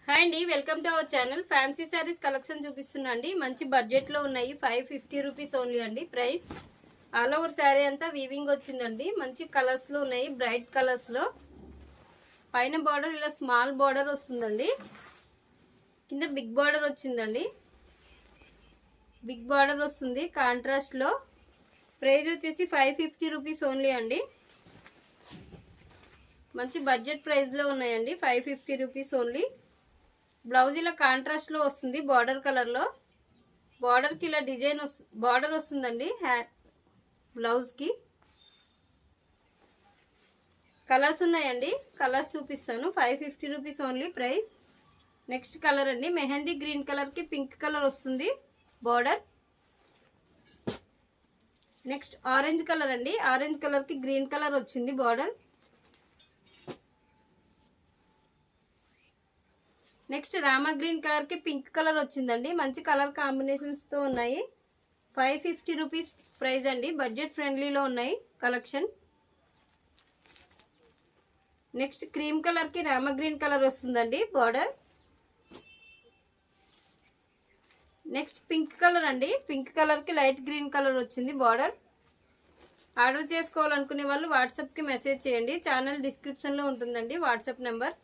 Hi అండి, welcome to our channel. Fancy saris collection చూపిస్తున్నా అండి. మంచి బడ్జెట్లో ఉన్నాయి. 550 రూపీస్ ఓన్లీ అండి ప్రైస్. ఆల్ ఓవర్ శారీ అంతా వీవింగ్ వచ్చిందండి. మంచి కలర్స్లో ఉన్నాయి, బ్రైట్ కలర్స్లో. పైన బార్డర్ ఇలా స్మాల్ బార్డర్ వస్తుందండి, కింద బిగ్ బార్డర్ వచ్చిందండి. బిగ్ బార్డర్ వస్తుంది కాంట్రాస్ట్లో. ప్రైస్ వచ్చేసి 550 రూపీస్ ఓన్లీ అండి. మంచి బడ్జెట్ ప్రైస్లో ఉన్నాయండి. 550 రూపీస్ ఓన్లీ. బ్లౌజ్ ఇలా కాంట్రాస్ట్ లో వస్తుంది, బార్డర్ కలర్ లో. బార్డర్ కి ఇలా డిజైన్ బార్డర్ వస్తుందండి బ్లౌజ్ కి. కలర్స్ ఉన్నాయండి, కలర్స్ చూపిస్తాను. 550 rupees only price. Next colour అండి, మెహందీ గ్రీన్ కలర్ కి పింక్ కలర్ వస్తుంది బార్డర్. నెక్స్ట్ ఆరెంజ్ కలర్ అండి, ఆరెంజ్ కలర్ కి గ్రీన్ కలర్ వచ్చింది border. Next Rama green colour కి పింక్ కలర్ వచ్చిందండి. మంచి కలర్ కాంబినేషన్స్ తో ఉన్నాయి. 550 రూపీస్ ప్రైస్ అండి. బడ్జెట్ ఫ్రెండ్లీలో ఉన్నాయి కలెక్షన్. నెక్స్ట్ క్రీమ్ కలర్ కి రామా గ్రీన్ కలర్ వస్తుందండి బార్డర్. నెక్స్ట్ పింక్ కలర్ అండి, పింక్ కలర్ కి లైట్ గ్రీన్ కలర్ వచ్చింది బార్డర్. ఆర్డర్ చేసుకోవాలనుకునే వాళ్ళు వాట్సాప్ కి మెసేజ్ చేయండి. ఛానల్ డిస్క్రిప్షన్ లో ఉంటుందండి వాట్సాప్ నెంబర్.